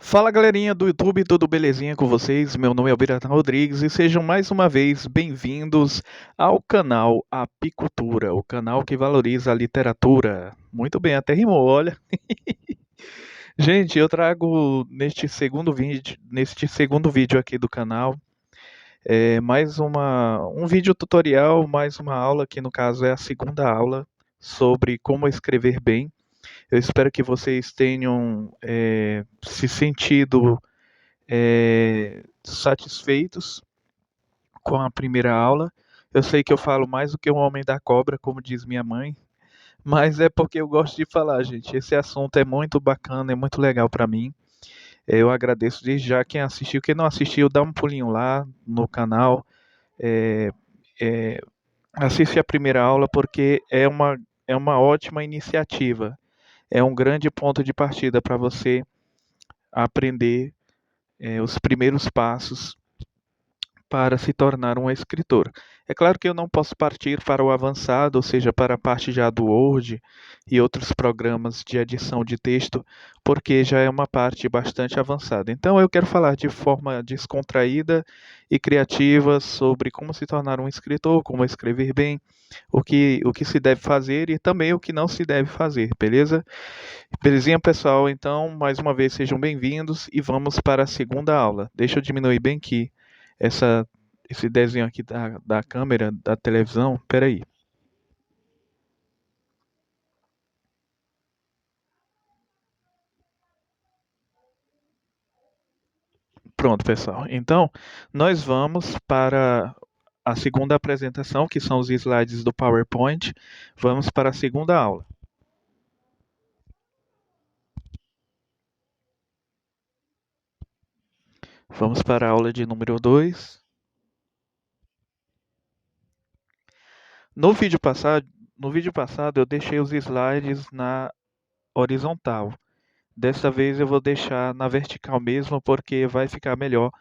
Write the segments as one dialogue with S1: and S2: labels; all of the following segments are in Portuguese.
S1: Fala galerinha do YouTube, tudo belezinha com vocês? Meu nome é Albiratan Rodrigues e sejam mais uma vez bem-vindos ao canal Apicultura, o canal que valoriza a literatura. Muito bem, até rimou, olha. Gente, eu trago neste segundo vídeo aqui do canal, mais um vídeo tutorial, mais uma aula, que no caso é a segunda aula, sobre como escrever bem. Eu espero que vocês tenham se sentido satisfeitos com a primeira aula. Eu sei que eu falo mais do que um homem da cobra, como diz minha mãe, mas é porque eu gosto de falar, gente. Esse assunto é muito bacana, é muito legal para mim. Eu agradeço desde já quem assistiu. Quem não assistiu, dá um pulinho lá no canal. É, é, assiste a primeira aula porque é uma ótima iniciativa. É um grande ponto de partida para você aprender os primeiros passos para se tornar um escritor. É claro que eu não posso partir para o avançado, ou seja, para a parte já do Word e outros programas de edição de texto, porque já é uma parte bastante avançada. Então eu quero falar de forma descontraída e criativa sobre como se tornar um escritor, como escrever bem, o que se deve fazer e também o que não se deve fazer, beleza? Belezinha, pessoal? Então, mais uma vez, sejam bem-vindos e vamos para a segunda aula. Deixa eu diminuir bem aqui essa, esse desenho aqui da câmera, da televisão. Peraí. Pronto, pessoal. Então, nós vamos para a segunda apresentação, que são os slides do PowerPoint. Vamos para a segunda aula. Vamos para a aula de número 2. No vídeo passado, no vídeo passado eu deixei os slides na horizontal. Dessa vez eu vou deixar na vertical mesmo, porque vai ficar melhor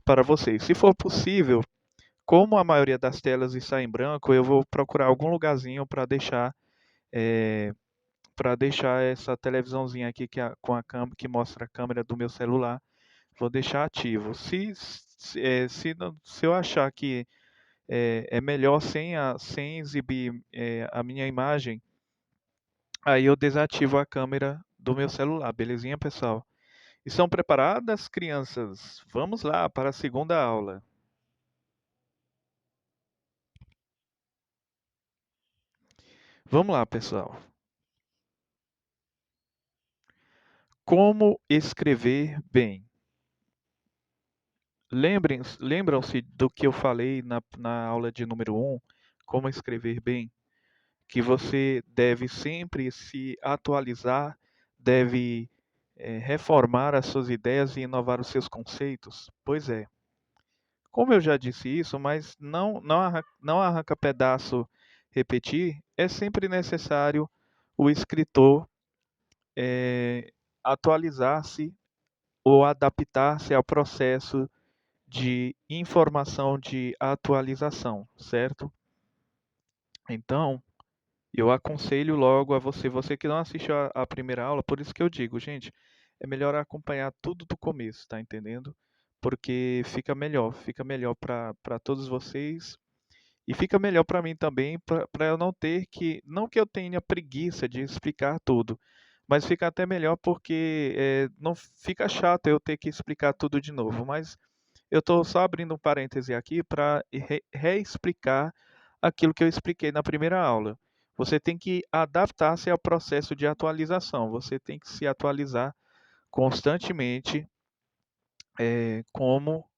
S1: para vocês. Se for possível, como a maioria das telas está em branco, eu vou procurar algum lugarzinho para deixar essa televisãozinha aqui com a câmera que mostra a câmera do meu celular. Vou deixar ativo. Se eu achar que é melhor sem exibir a minha imagem, aí eu desativo a câmera do meu celular, belezinha, pessoal? Estão preparadas, crianças? Vamos lá para a segunda aula. Vamos lá, pessoal. Como escrever bem? Lembram-se do que eu falei na aula de número um, como escrever bem? Que você deve sempre se atualizar, deve reformar as suas ideias e inovar os seus conceitos? Pois é. Como eu já disse isso, mas não arranca pedaço repetir, é sempre necessário o escritor atualizar-se ou adaptar-se ao processo de informação de atualização, certo? Então, eu aconselho logo a você que não assistiu a primeira aula, por isso que eu digo, gente, é melhor acompanhar tudo do começo, tá entendendo? Porque fica melhor para todos vocês. E fica melhor para mim também, para eu não ter que, não que eu tenha preguiça de explicar tudo, mas fica até melhor porque não fica chato eu ter que explicar tudo de novo. Mas eu estou só abrindo um parêntese aqui para reexplicar aquilo que eu expliquei na primeira aula. Você tem que adaptar-se ao processo de atualização. Você tem que se atualizar constantemente como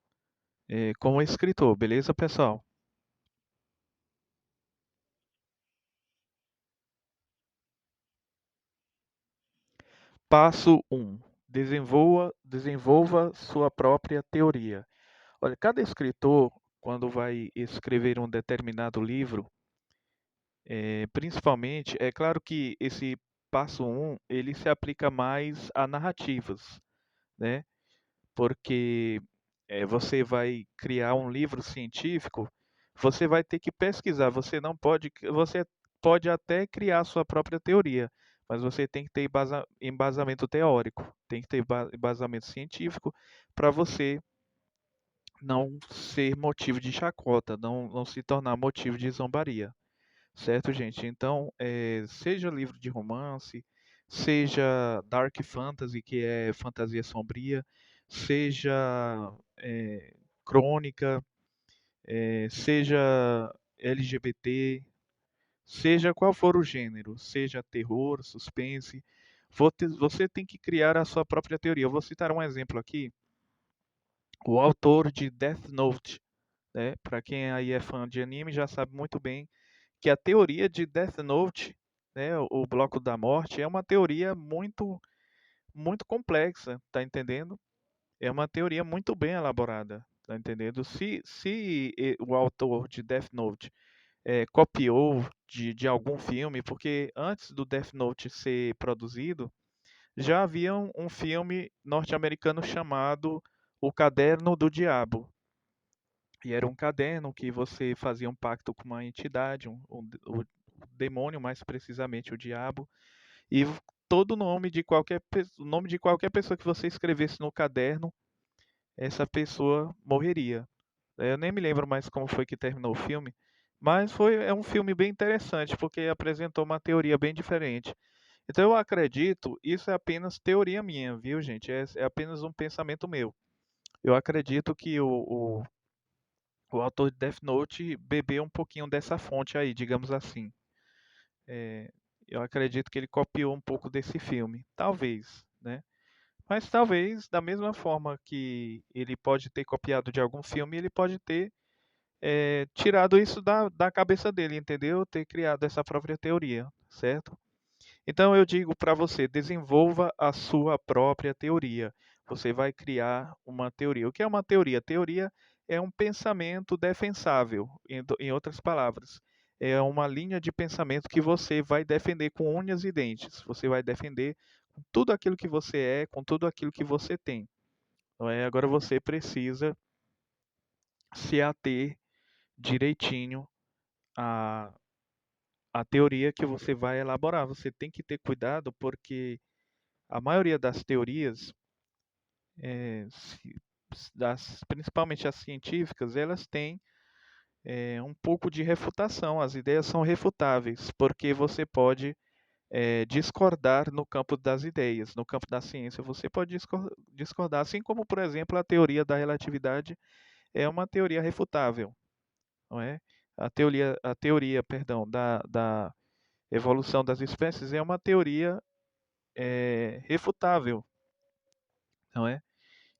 S1: escritor, beleza, pessoal? Passo um: desenvolva sua própria teoria. Olha, cada escritor, quando vai escrever um determinado livro, principalmente, é claro que esse passo um, ele se aplica mais a narrativas, né? Porque você vai criar um livro científico, você vai ter que pesquisar, você não pode, você pode até criar sua própria teoria, mas você tem que ter embasamento teórico, tem que ter embasamento científico para você não ser motivo de chacota, não se tornar motivo de zombaria, certo, gente? Então, seja livro de romance, seja dark fantasy, que é fantasia sombria, seja crônica, seja LGBT, seja qual for o gênero, seja terror, suspense, você tem que criar a sua própria teoria. Eu vou citar um exemplo aqui, o autor de Death Note, né? Para quem aí é fã de anime já sabe muito bem que a teoria de Death Note, né, o bloco da morte, é uma teoria muito complexa, tá entendendo? É uma teoria muito bem elaborada, tá entendendo? Se o autor de Death Note copiou de algum filme, porque antes do Death Note ser produzido, já havia um filme norte-americano chamado O Caderno do Diabo. E era um caderno que você fazia um pacto com uma entidade, o demônio, mais precisamente o diabo, e todo nome de qualquer, o nome de qualquer pessoa que você escrevesse no caderno, essa pessoa morreria. Eu nem me lembro mais como foi que terminou o filme, mas é um filme bem interessante, porque apresentou uma teoria bem diferente. Então eu acredito, isso é apenas teoria minha, viu, gente? É apenas um pensamento meu. Eu acredito que o autor de Death Note bebeu um pouquinho dessa fonte aí, digamos assim. É, eu acredito que ele copiou um pouco desse filme, talvez, né? Mas talvez, da mesma forma que ele pode ter copiado de algum filme, ele pode ter tirado isso da cabeça dele, entendeu? Ter criado essa própria teoria, certo? Então eu digo para você, desenvolva a sua própria teoria. Você vai criar uma teoria. O que é uma teoria? Teoria é um pensamento defensável, em outras palavras. É uma linha de pensamento que você vai defender com unhas e dentes. Você vai defender com tudo aquilo que você é, com tudo aquilo que você tem. Não é? Agora você precisa se ater direitinho à teoria que você vai elaborar. Você tem que ter cuidado porque a maioria das teorias, eh, se- principalmente as científicas, elas têm um pouco de refutação. As ideias são refutáveis, porque você pode discordar no campo das ideias, no campo da ciência. Você pode discordar, assim como, por exemplo, a teoria da relatividade é uma teoria refutável, não é? A teoria, perdão, da evolução das espécies é uma teoria refutável, não é?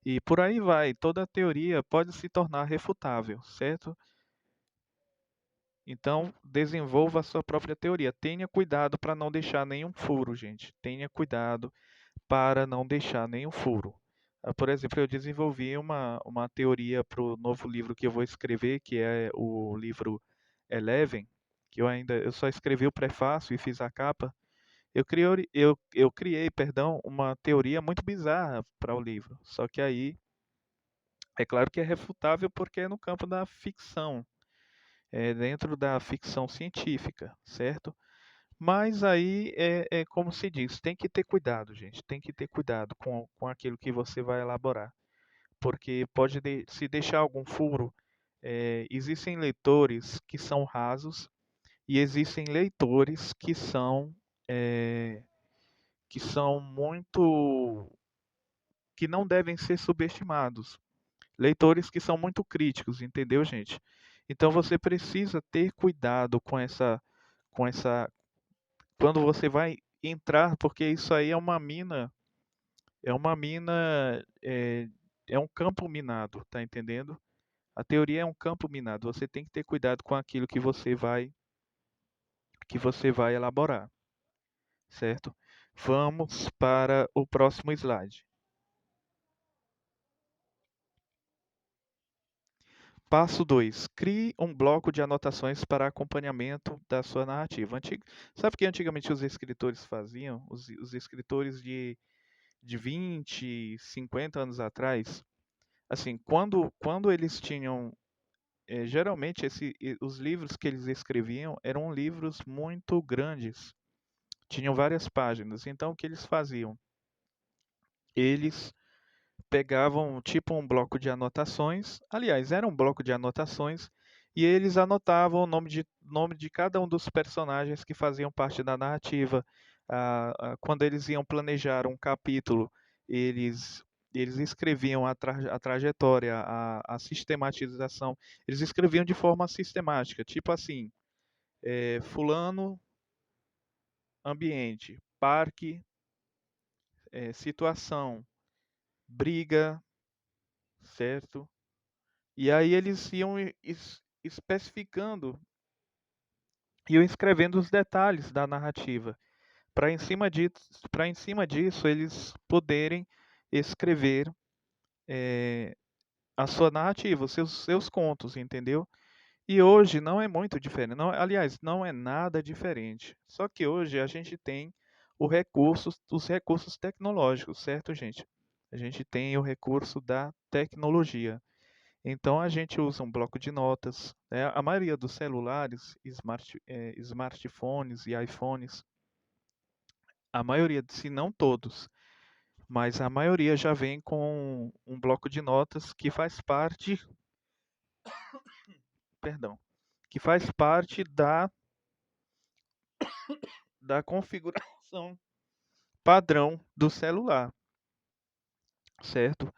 S1: E por aí vai, toda teoria pode se tornar refutável, certo? Então, desenvolva a sua própria teoria. Tenha cuidado para não deixar nenhum furo, gente. Tenha cuidado para não deixar nenhum furo. Por exemplo, eu desenvolvi uma teoria para o novo livro que eu vou escrever, que é o livro Eleven, que eu só escrevi o prefácio e fiz a capa. Eu criei, perdão, uma teoria muito bizarra para o livro. Só que aí é claro que é refutável porque é no campo da ficção, é dentro da ficção científica, certo? Mas aí é como se diz, tem que ter cuidado, gente. Tem que ter cuidado com aquilo que você vai elaborar. Porque pode se deixar algum furo. Existem leitores que são rasos e existem leitores é, que são muito, que não devem ser subestimados. Leitores que são muito críticos, entendeu, gente? Então você precisa ter cuidado com essa, quando você vai entrar, porque isso aí é uma mina, é um campo minado, tá entendendo? A teoria é um campo minado. Você tem que ter cuidado com aquilo que você vai elaborar, certo? Vamos para o próximo slide. Passo 2: crie um bloco de anotações para acompanhamento da sua narrativa. Sabe o que antigamente os escritores faziam? Os escritores de 20, 50 anos atrás, assim, quando eles tinham, geralmente os livros que eles escreviam eram livros muito grandes, tinham várias páginas. Então, o que eles faziam? Eles pegavam tipo um bloco de anotações, aliás, era um bloco de anotações, e eles anotavam o nome de cada um dos personagens que faziam parte da narrativa. Quando eles iam planejar um capítulo, eles, eles escreviam a trajetória, a sistematização, eles escreviam de forma sistemática, tipo assim, fulano, ambiente, parque, situação, briga, certo? E aí eles iam especificando, iam escrevendo os detalhes da narrativa, para em cima disso eles poderem escrever a sua narrativa, os seus contos, entendeu? E hoje não é muito diferente, não, aliás, não é nada diferente. Só que hoje a gente tem os recursos tecnológicos, certo, gente? A gente tem o recurso da tecnologia. Então a gente usa um bloco de notas, né? A maioria dos celulares, smartphones e iPhones, a maioria, se não todos, mas a maioria já vem com um bloco de notas que faz parte, perdão, que faz parte da configuração padrão do celular, certo?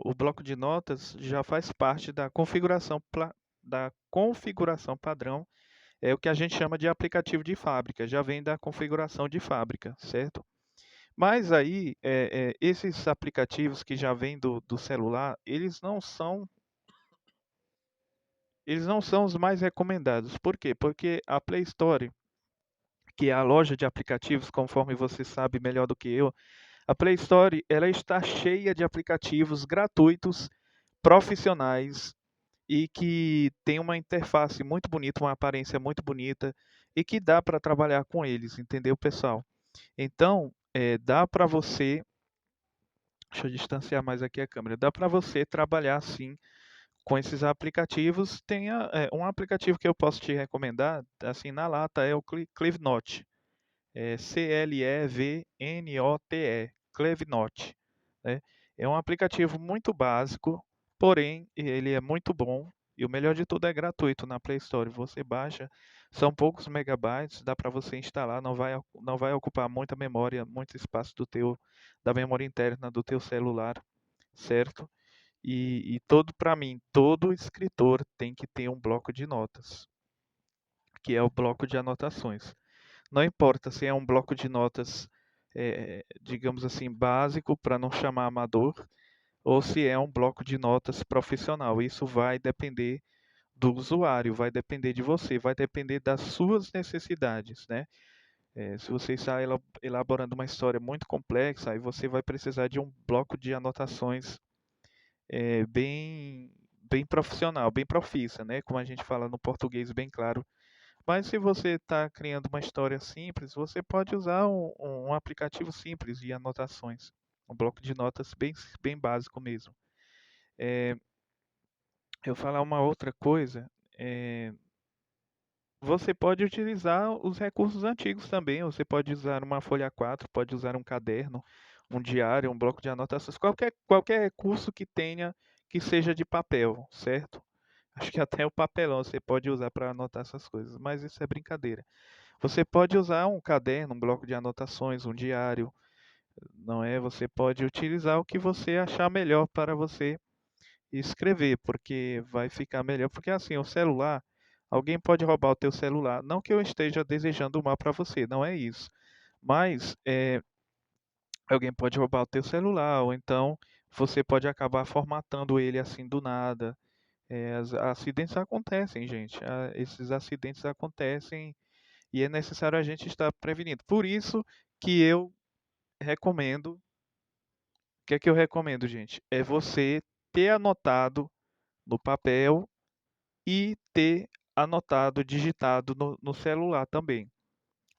S1: O bloco de notas já faz parte da configuração padrão. É o que a gente chama de aplicativo de fábrica, já vem da configuração de fábrica, certo? Mas aí, esses aplicativos que já vêm do celular, eles não são os mais recomendados. Por quê? Porque a Play Store, que é a loja de aplicativos, conforme você sabe melhor do que eu, a Play Store, ela está cheia de aplicativos gratuitos, profissionais e que tem uma interface muito bonita, uma aparência muito bonita e que dá para trabalhar com eles, entendeu, pessoal? Então, dá para você, deixa eu distanciar mais aqui a câmera, dá para você trabalhar sim com esses aplicativos. Tem um aplicativo que eu posso te recomendar, assim na lata, é o Clevenote. Clevnote, Clevenote, né? É um aplicativo muito básico, porém ele é muito bom e o melhor de tudo é gratuito na Play Store. Você baixa, são poucos megabytes, dá para você instalar, não vai ocupar muita memória, muito espaço da memória interna do teu celular, certo? E para mim, todo escritor tem que ter um bloco de notas, que é o bloco de anotações. Não importa se é um bloco de notas, digamos assim, básico, para não chamar amador, ou se é um bloco de notas profissional. Isso vai depender do usuário, vai depender de você, vai depender das suas necessidades, né? Se você está elaborando uma história muito complexa, aí você vai precisar de um bloco de anotações bem profissional, bem profissa, né? Como a gente fala no português bem claro. Mas se você está criando uma história simples, você pode usar um aplicativo simples de anotações, um bloco de notas bem básico mesmo. Eu falar uma outra coisa, você pode utilizar os recursos antigos também. Você pode usar uma folha A4, pode usar um caderno, um diário, um bloco de anotações, qualquer recurso que tenha que seja de papel, certo? Acho que até o papelão você pode usar para anotar essas coisas, mas isso é brincadeira. Você pode usar um caderno, um bloco de anotações, um diário, não é? Você pode utilizar o que você achar melhor para você escrever, porque vai ficar melhor. Porque assim, o celular, alguém pode roubar o teu celular. Não que eu esteja desejando o mal para você, não é isso. Mas alguém pode roubar o teu celular, ou então você pode acabar formatando ele assim do nada. Acidentes acontecem, gente. Esses acidentes acontecem e é necessário a gente estar prevenido. Por isso que eu recomendo, o que é que eu recomendo, gente? É você ter anotado no papel e ter anotado, digitado no celular também.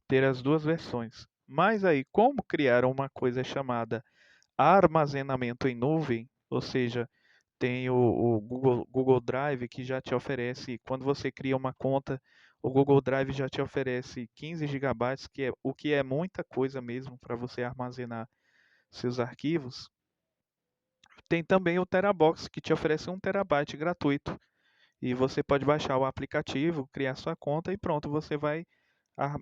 S1: Ter as duas versões. Mas aí, como criar uma coisa chamada armazenamento em nuvem, ou seja, tem o Google Drive que já te oferece, quando você cria uma conta, O Google Drive já te oferece 15 gigabytes, o que é muita coisa mesmo para você armazenar seus arquivos. Tem também o Terabox, que te oferece 1 terabyte gratuito. E você pode baixar o aplicativo, criar sua conta e pronto, você vai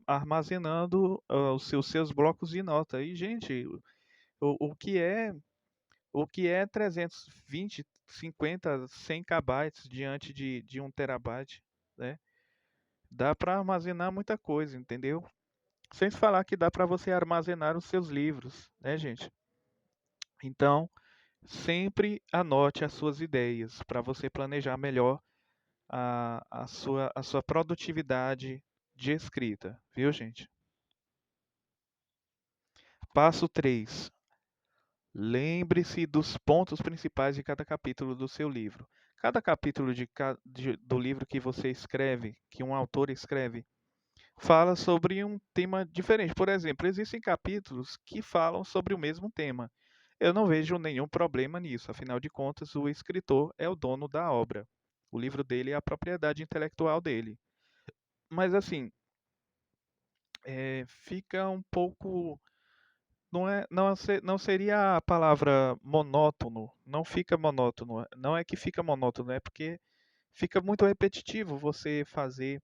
S1: armazenando os seus blocos de nota. E, gente, o que é 320, 50, 100 kbytes diante de 1 terabyte, né? Dá para armazenar muita coisa, entendeu? Sem falar que dá para você armazenar os seus livros, né, gente? Então, sempre anote as suas ideias para você planejar melhor a sua produtividade de escrita, viu, gente? Passo 3: lembre-se dos pontos principais de cada capítulo do seu livro. Cada capítulo do livro que você escreve, que um autor escreve, fala sobre um tema diferente. Por exemplo, existem capítulos que falam sobre o mesmo tema. Eu não vejo nenhum problema nisso, afinal de contas, o escritor é o dono da obra. O livro dele é a propriedade intelectual dele. Mas assim, fica um pouco. Não seria a palavra monótono, não fica monótono. Não é que fica monótono, é porque fica muito repetitivo você fazer.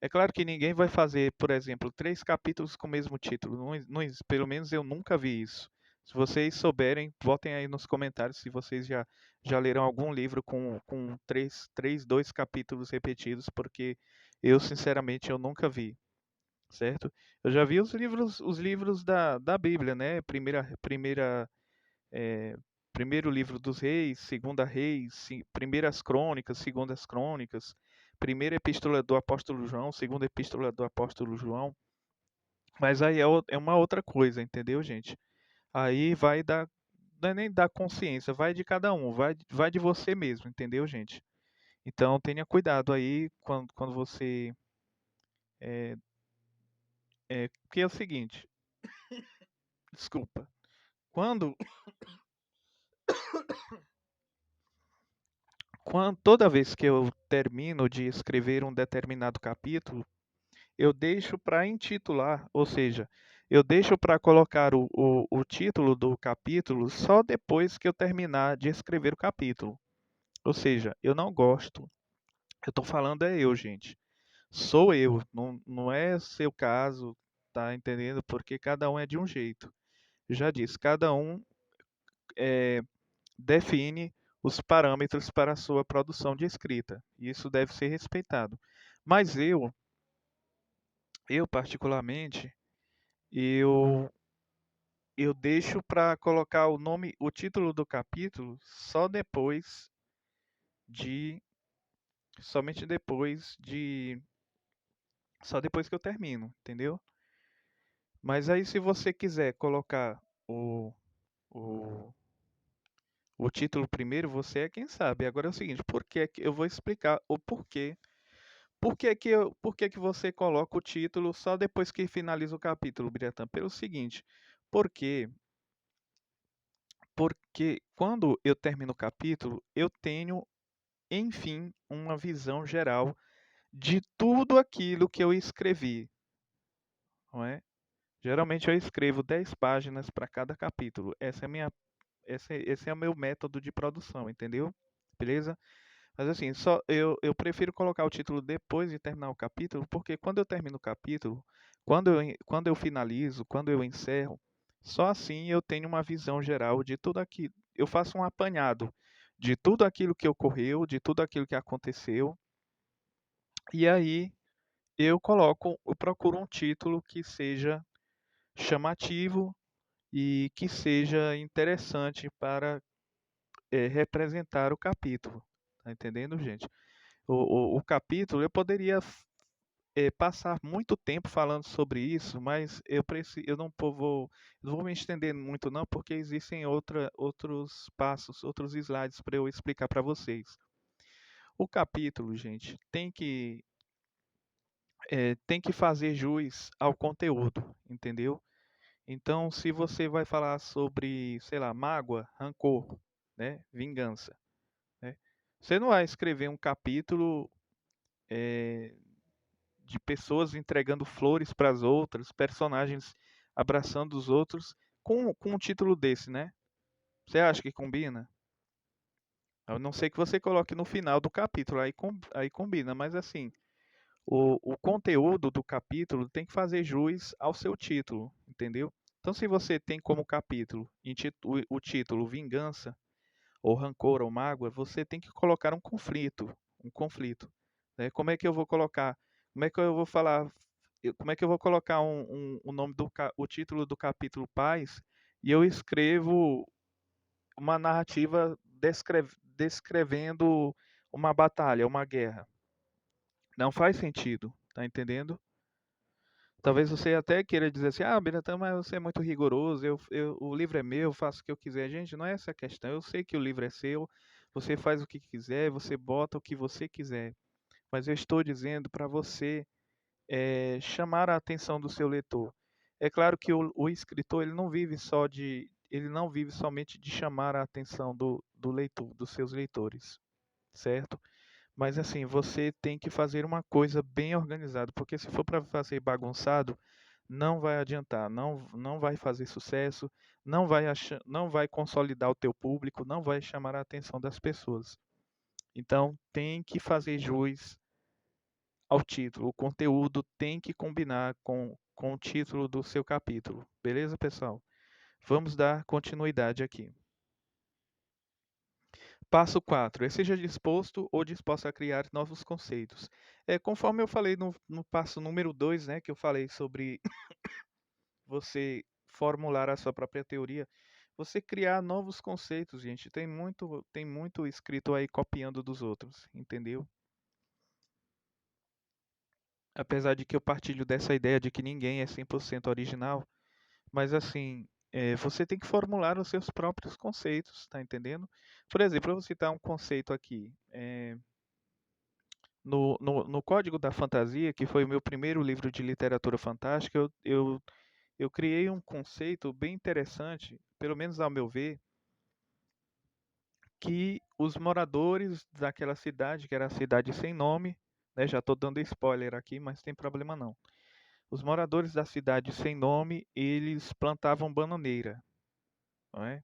S1: É claro que ninguém vai fazer, por exemplo, 3 capítulos com o mesmo título. Pelo menos eu nunca vi isso. Se vocês souberem, botem aí nos comentários se vocês já leram algum livro com 2 capítulos repetidos, porque eu, sinceramente, eu nunca vi, certo? Eu já vi os livros da Bíblia, né? É, primeiro livro dos Reis, Segunda Reis, Primeiras Crônicas, Segundas Crônicas, Primeira Epístola do Apóstolo João, Segunda Epístola do Apóstolo João. Mas aí é uma outra coisa, entendeu, gente? Aí vai da, não é nem da consciência, vai de cada um, vai de você mesmo, entendeu, gente? Então tenha cuidado aí quando você. É, porque é o seguinte, desculpa. Quando, toda vez que eu termino de escrever um determinado capítulo, eu deixo para intitular, ou seja, eu deixo para colocar o título do capítulo só depois que eu terminar de escrever o capítulo. Ou seja, eu não gosto. Eu estou falando é eu, gente. Sou eu, não é seu caso, tá entendendo? Porque cada um é de um jeito. Eu já disse, cada um define os parâmetros para a sua produção de escrita. E isso deve ser respeitado. Mas eu particularmente, eu eu deixo para colocar o título do capítulo de, somente só depois que eu termino, entendeu? Mas aí se você quiser colocar o, o título primeiro, você é quem sabe. Agora é o seguinte, por que que eu vou explicar o porquê? Por que que você coloca o título só depois que finaliza o capítulo, Biratã? Pelo seguinte, porque porque quando eu termino o capítulo, eu tenho, enfim, uma visão geral de tudo aquilo que eu escrevi, não é? Geralmente eu escrevo 10 páginas para cada capítulo. Esse é o meu método de produção, entendeu? Beleza? Mas assim, só eu prefiro colocar o título depois de terminar o capítulo, porque quando eu termino o capítulo, quando eu finalizo, quando eu encerro, só assim eu tenho uma visão geral de tudo aquilo. Eu faço um apanhado de tudo aquilo que ocorreu, de tudo aquilo que aconteceu, e aí eu procuro um título que seja chamativo e que seja interessante para representar o capítulo. Tá entendendo, gente? O capítulo, eu poderia passar muito tempo falando sobre isso, mas eu não vou me estender muito não, porque existem outros passos, outros slides para eu explicar para vocês. O capítulo, gente, tem que fazer jus ao conteúdo, entendeu? Então, se você vai falar sobre, sei lá, mágoa, rancor, né, vingança, né, você não vai escrever um capítulo de pessoas entregando flores para as outras, personagens abraçando os outros, com um título desse, né? Você acha que combina? A não ser que você coloque no final do capítulo, aí combina, mas assim, o conteúdo do capítulo tem que fazer jus ao seu título, entendeu? Então, se você tem como capítulo o título Vingança, ou rancor, ou mágoa, você tem que colocar um conflito, né? Como é que eu vou colocar? Como é que eu vou falar? Como é que eu vou colocar o nome o título do capítulo Paz e eu escrevo uma narrativa descrevendo uma batalha, uma guerra? Não faz sentido, tá entendendo? Talvez você até queira dizer assim, ah, Biratan, mas você é muito rigoroso, o livro é meu, eu faço o que eu quiser. Gente, não é essa a questão. Eu sei que o livro é seu, você faz o que quiser, você bota o que você quiser. Mas eu estou dizendo para você chamar a atenção do seu leitor. É claro que o escritor ele não vive somente de chamar a atenção do leitor, dos seus leitores, certo? Mas assim, você tem que fazer uma coisa bem organizada, porque se for para fazer bagunçado, não vai adiantar, não vai fazer sucesso, não vai consolidar o teu público, não vai chamar a atenção das pessoas. Então, tem que fazer jus ao título. O conteúdo tem que combinar com o título do seu capítulo. Beleza, pessoal? Vamos dar continuidade aqui. Passo 4. Seja disposto ou disposta a criar novos conceitos. Conforme eu falei no passo número 2, né, que eu falei sobre você formular a sua própria teoria, você criar novos conceitos, gente. Tem muito escrito aí copiando dos outros, entendeu? Apesar de que eu partilho dessa ideia de que ninguém é 100% original, mas assim, você tem que formular os seus próprios conceitos, tá entendendo? Por exemplo, eu vou citar um conceito aqui. No Código da Fantasia, que foi o meu primeiro livro de literatura fantástica, eu criei um conceito bem interessante, pelo menos ao meu ver, que os moradores daquela cidade, que era a cidade sem nome, né, já estou dando spoiler aqui, mas tem problema não. Os moradores da cidade sem nome, eles plantavam bananeira, não é?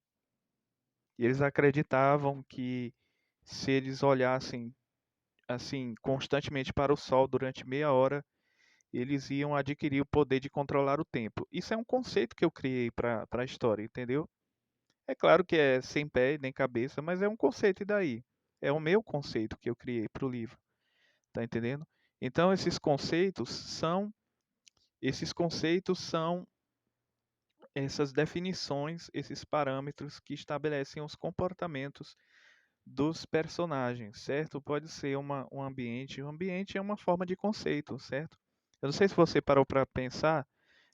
S1: E eles acreditavam que se eles olhassem assim constantemente para o sol durante meia hora, eles iam adquirir o poder de controlar o tempo. Isso é um conceito que eu criei para a história, entendeu? É claro que é sem pé nem cabeça, mas é um conceito e daí? É o meu conceito que eu criei para o livro, tá entendendo? Então esses conceitos são essas definições, esses parâmetros que estabelecem os comportamentos dos personagens, certo? Pode ser um ambiente é uma forma de conceito, certo? Eu não sei se você parou para pensar,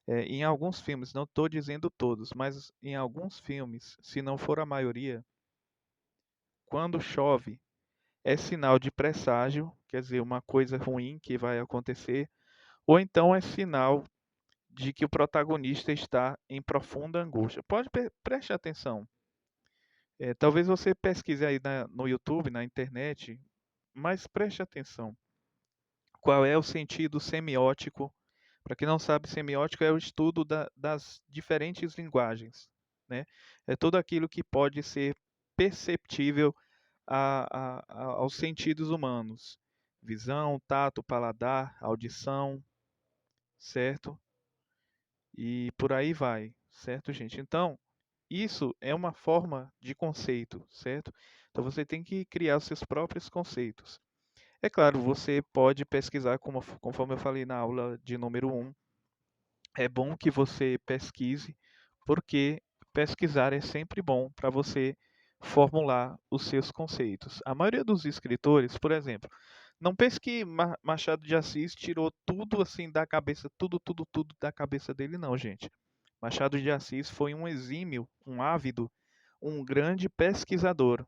S1: em alguns filmes, não estou dizendo todos, mas em alguns filmes, se não for a maioria, quando chove, é sinal de presságio, quer dizer, uma coisa ruim que vai acontecer, ou então é sinal de que o protagonista está em profunda angústia. Preste atenção. Talvez você pesquise aí no YouTube, na internet, mas preste atenção. Qual é o sentido semiótico? Para quem não sabe, semiótica é o estudo das diferentes linguagens, né? É tudo aquilo que pode ser perceptível aos sentidos humanos: visão, tato, paladar, audição, certo? E por aí vai, certo, gente? Então, isso é uma forma de conceito, certo? Então você tem que criar os seus próprios conceitos. É claro, você pode pesquisar, conforme eu falei na aula de número 1. É bom que você pesquise, porque pesquisar é sempre bom para você formular os seus conceitos. A maioria dos escritores, por exemplo, não pense que Machado de Assis tirou tudo assim da cabeça, tudo da cabeça dele, não, gente. Machado de Assis foi um exímio, um ávido, um grande pesquisador,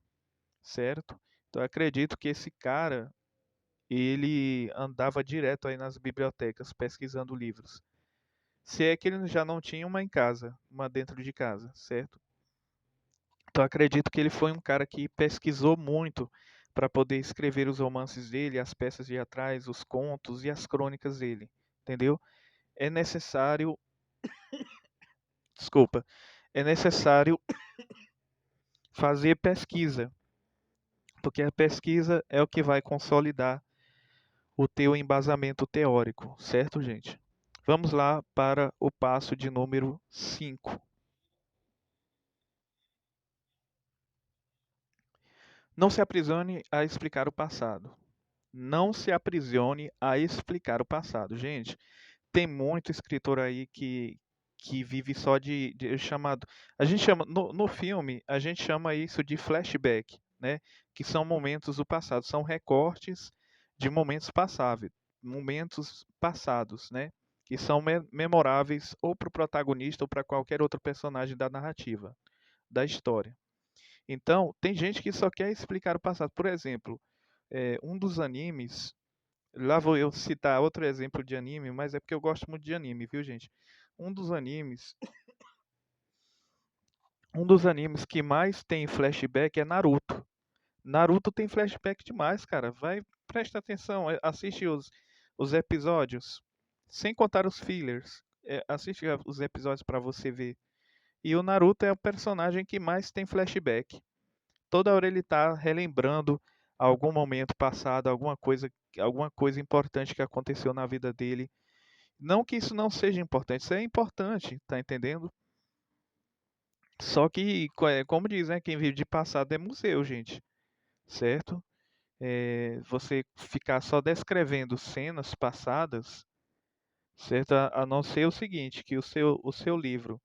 S1: certo? Então eu acredito que esse cara, ele andava direto aí nas bibliotecas pesquisando livros. Se é que ele já não tinha uma em casa, uma dentro de casa, certo? Então acredito que ele foi um cara que pesquisou muito para poder escrever os romances dele, as peças teatrais, os contos e as crônicas dele, entendeu? É necessário, desculpa, é necessário fazer pesquisa, porque a pesquisa é o que vai consolidar o teu embasamento teórico, certo, gente? Vamos lá para o passo de número 5. Não se aprisione a explicar o passado. Não se aprisione a explicar o passado. Gente, tem muito escritor aí que vive só de chamado. A gente chama, no filme, a gente chama isso de flashback, né? Que são momentos do passado, são recortes de momentos passados, né? Que são memoráveis ou para o protagonista ou para qualquer outro personagem da narrativa, da história. Então, tem gente que só quer explicar o passado. Por exemplo, um dos animes. Lá vou eu citar outro exemplo de anime, mas é porque eu gosto muito de anime, viu, gente? Um dos animes, um dos animes que mais tem flashback é Naruto. Naruto tem flashback demais, cara. Vai, presta atenção, assiste os episódios, sem contar os fillers. Assiste os episódios para você ver. E o Naruto é o personagem que mais tem flashback. Toda hora ele tá relembrando algum momento passado, alguma coisa importante que aconteceu na vida dele. Não que isso não seja importante, isso é importante, tá entendendo? Só que, como diz, né, quem vive de passado é museu, gente, certo? Você ficar só descrevendo cenas passadas, certo? A não ser o seguinte, que o seu livro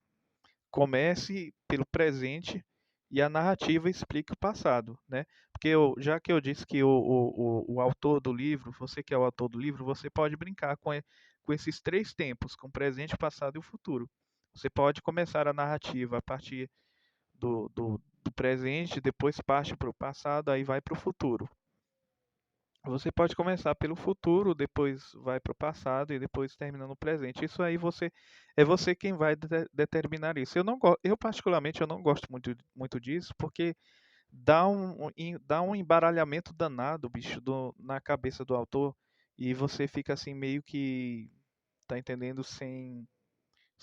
S1: comece pelo presente e a narrativa explique o passado, né? Porque já que eu disse que o autor do livro, você que é o autor do livro, você pode brincar com esses três tempos, com o presente, o passado e o futuro. Você pode começar a narrativa a partir do presente, depois parte para o passado, aí vai para o futuro. Você pode começar pelo futuro, depois vai para o passado e depois termina no presente. Isso aí é você quem vai determinar isso. Eu particularmente eu não gosto muito disso, porque dá um embaralhamento danado, bicho, na cabeça do autor e você fica assim meio que tá entendendo sem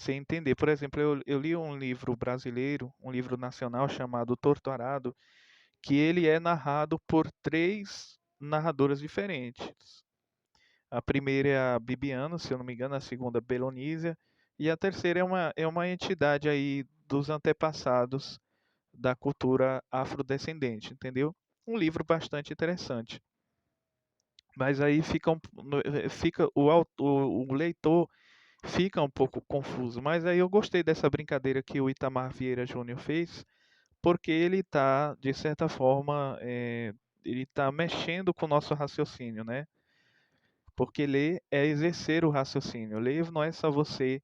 S1: entender. Por exemplo, eu li um livro brasileiro, um livro nacional chamado Torturado, que ele é narrado por três narradoras diferentes. A primeira é a Bibiana, se eu não me engano, a segunda Belonísia, e a terceira é uma entidade aí dos antepassados da cultura afrodescendente, entendeu? Um livro bastante interessante. Mas aí fica o leitor fica um pouco confuso. Mas aí eu gostei dessa brincadeira que o Itamar Vieira Júnior fez, porque ele está, de certa forma, ele está mexendo com o nosso raciocínio, né? Porque ler é exercer o raciocínio. Ler não é só você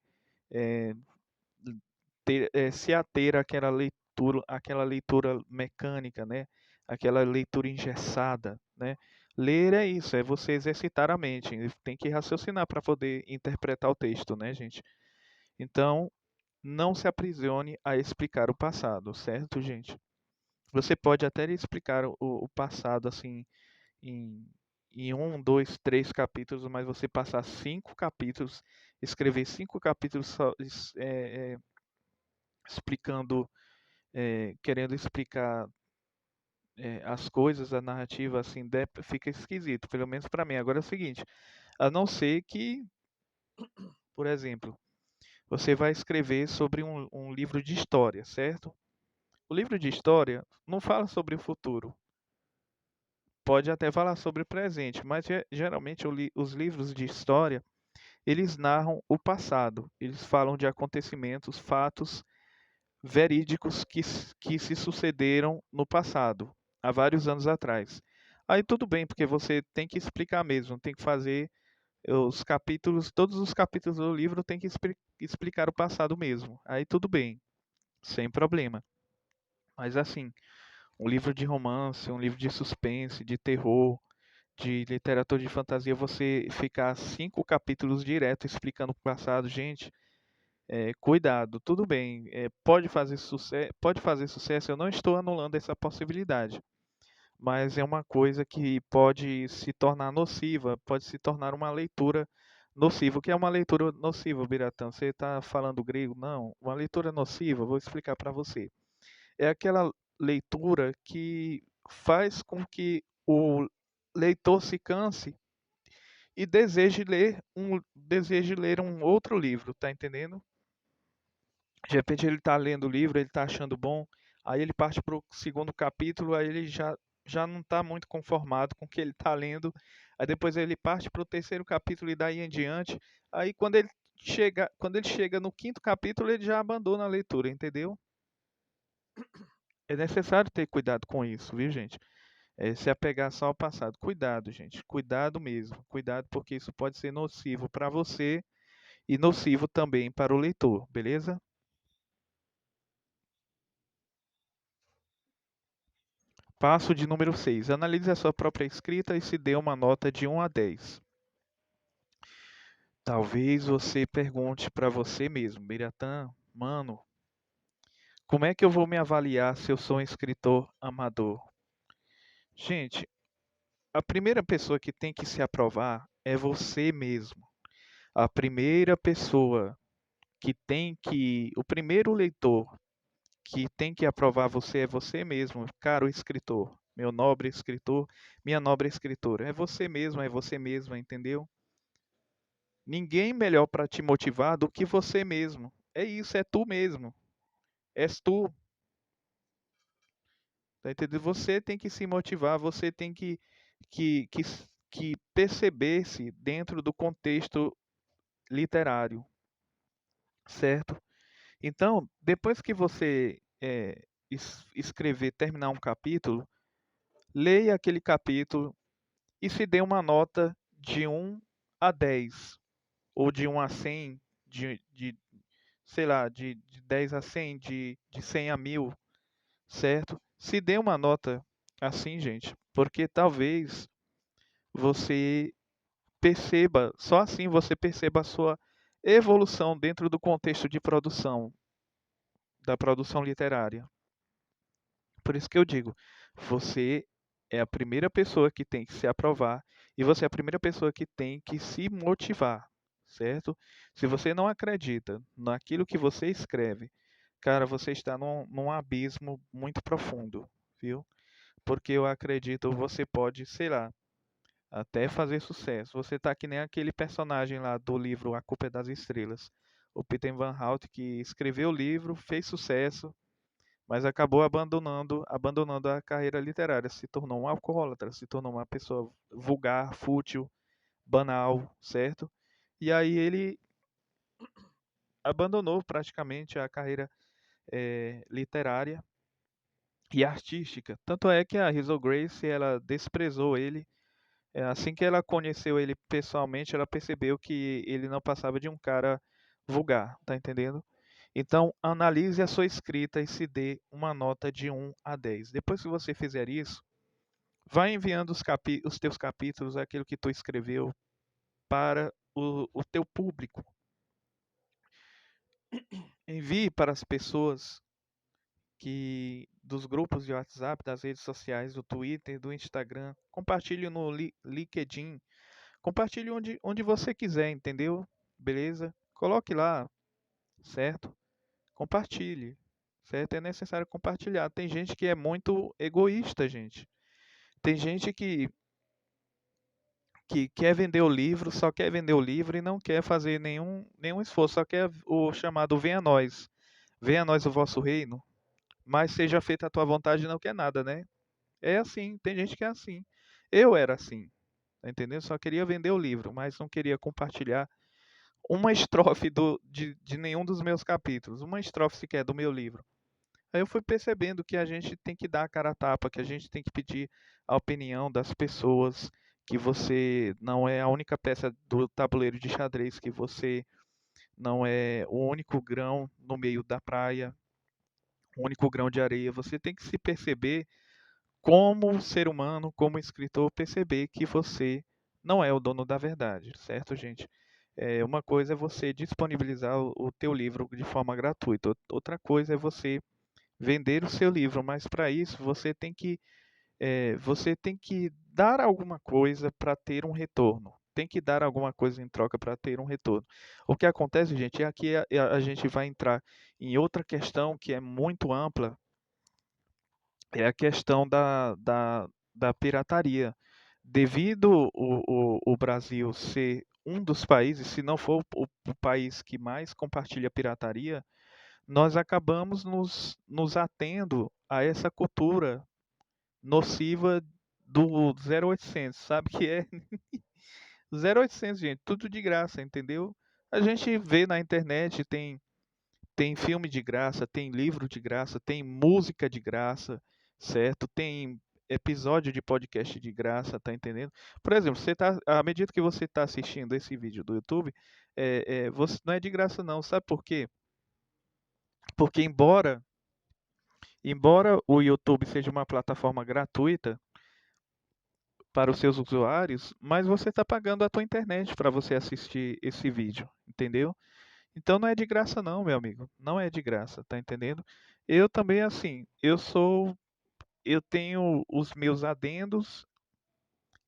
S1: é, se ater àquela leitura mecânica, né? Aquela leitura engessada, né? Ler é isso, é você exercitar a mente. Tem que raciocinar para poder interpretar o texto, né, gente? Então, não se aprisione a explicar o passado, certo, gente? Você pode até explicar o passado assim em, em um, dois, três capítulos, mas você passar 5 capítulos, escrever 5 capítulos só, explicando, querendo explicar as coisas, a narrativa, assim, fica esquisito, pelo menos para mim. Agora é o seguinte, a não ser que, por exemplo, você vai escrever sobre um livro de história, certo? O livro de história não fala sobre o futuro. Pode até falar sobre o presente, mas geralmente os livros de história, eles narram o passado. Eles falam de acontecimentos, fatos verídicos que se sucederam no passado, há vários anos atrás. Aí tudo bem, porque você tem que explicar mesmo, tem que fazer os capítulos, todos os capítulos do livro tem que explicar o passado mesmo. Aí tudo bem, sem problema. Mas assim, um livro de romance, um livro de suspense, de terror, de literatura de fantasia, você ficar 5 capítulos direto explicando o passado, gente, cuidado, tudo bem, pode fazer sucesso, eu não estou anulando essa possibilidade, mas é uma coisa que pode se tornar nociva, pode se tornar uma leitura nociva. O que é uma leitura nociva, Biratã? Você está falando grego? Não. Uma leitura nociva, vou explicar para você. É aquela leitura que faz com que o leitor se canse e deseje ler um outro livro, tá entendendo? De repente ele está lendo o livro, ele está achando bom, aí ele parte para o segundo capítulo, aí ele já não está muito conformado com o que ele está lendo, aí depois ele parte para o terceiro capítulo e daí em diante, aí quando ele chega no quinto capítulo, ele já abandona a leitura, entendeu? É necessário ter cuidado com isso, viu, gente? Se apegar só ao passado. Cuidado, gente. Cuidado mesmo. Cuidado, porque isso pode ser nocivo para você e nocivo também para o leitor, beleza? Passo de número 6. Analise a sua própria escrita e se dê uma nota de 1 a 10. Talvez você pergunte para você mesmo, Biratã, mano, como é que eu vou me avaliar se eu sou um escritor amador? Gente, a primeira pessoa que tem que se aprovar é você mesmo. A primeira pessoa o primeiro leitor que tem que aprovar você é você mesmo, caro escritor, meu nobre escritor, minha nobre escritora. É você mesmo, é você mesma, entendeu? Ninguém melhor para te motivar do que você mesmo. É isso, é tu mesmo. És tu, tá entendendo? Você tem que se motivar, você tem que, que, que perceber-se dentro do contexto literário, certo? Então, depois que você escrever, terminar um capítulo, leia aquele capítulo e se dê uma nota de 1 a 10, ou de 1 a 100, sei lá, de 10 a 100, de 100 a 1000, certo? Se dê uma nota assim, gente, porque talvez você perceba, só assim você perceba a sua evolução dentro do contexto de produção, da produção literária. Por isso que eu digo, você é a primeira pessoa que tem que se aprovar e você é a primeira pessoa que tem que se motivar, certo? Se você não acredita naquilo que você escreve, cara, você está num abismo muito profundo, viu? Porque eu acredito, você pode, sei lá, até fazer sucesso. Você tá que nem aquele personagem lá do livro A Culpa é das Estrelas, o Peter Van Hout, que escreveu o livro, fez sucesso, mas acabou abandonando a carreira literária, se tornou um alcoólatra, se tornou uma pessoa vulgar, fútil, banal, certo? E aí ele abandonou praticamente a carreira literária e artística. Tanto é que a Hazel Grace, ela desprezou ele. Assim que ela conheceu ele pessoalmente, ela percebeu que ele não passava de um cara vulgar, tá entendendo? Então, analise a sua escrita e se dê uma nota de 1 a 10. Depois que você fizer isso, vai enviando os teus capítulos, aquilo que tu escreveu, para o teu público. Envie para as pessoas dos grupos de WhatsApp, das redes sociais, do Twitter, do Instagram. Compartilhe no LinkedIn. Compartilhe onde você quiser, entendeu? Beleza? Coloque lá, certo? Compartilhe, certo? É necessário compartilhar. Tem gente que é muito egoísta, gente. Tem gente que quer vender o livro, só quer vender o livro e não quer fazer nenhum esforço, só quer o chamado venha a nós o vosso reino, mas seja feita a tua vontade e não quer nada, né? É assim, tem gente que é assim. Eu era assim, tá entendendo? Só queria vender o livro, mas não queria compartilhar uma estrofe de nenhum dos meus capítulos, uma estrofe sequer do meu livro. Aí eu fui percebendo que a gente tem que dar a cara a tapa, que a gente tem que pedir a opinião das pessoas, que você não é a única peça do tabuleiro de xadrez, que você não é o único grão no meio da praia, o único grão de areia. Você tem que se perceber como ser humano, como escritor, perceber que você não é o dono da verdade, certo, gente? Uma coisa é você disponibilizar o teu livro de forma gratuita, outra coisa é você vender o seu livro, mas para isso você tem que você tem que dar alguma coisa para ter um retorno. Tem que dar alguma coisa em troca para ter um retorno. O que acontece, gente, é que a gente vai entrar em outra questão que é muito ampla, é a questão da pirataria. Devido o Brasil ser um dos países, se não for o país que mais compartilha pirataria, nós acabamos nos atendo a essa cultura nociva do 0800, sabe que é 0800, gente, tudo de graça, entendeu? A gente vê na internet, tem filme de graça, tem livro de graça, tem música de graça, certo? Tem episódio de podcast de graça, tá entendendo? Por exemplo, à medida que você está assistindo esse vídeo do YouTube, você não é de graça não, sabe por quê? Porque embora o YouTube seja uma plataforma gratuita para os seus usuários, mas você está pagando a tua internet para você assistir esse vídeo, entendeu? Então não é de graça não, meu amigo. Não é de graça, tá entendendo? Eu também assim, eu tenho os meus adendos,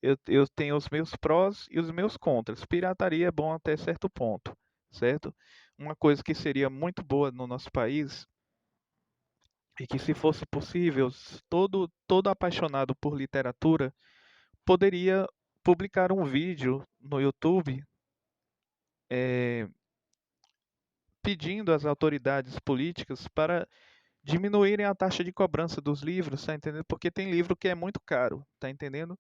S1: eu tenho os meus prós e os meus contras. Pirataria é bom até certo ponto, certo? Uma coisa que seria muito boa no nosso país e que se fosse possível, todo apaixonado por literatura poderia publicar um vídeo no YouTube eh, pedindo às autoridades políticas para diminuírem a taxa de cobrança dos livros, tá entendendo? Porque tem livro que é muito caro, tá entendendo?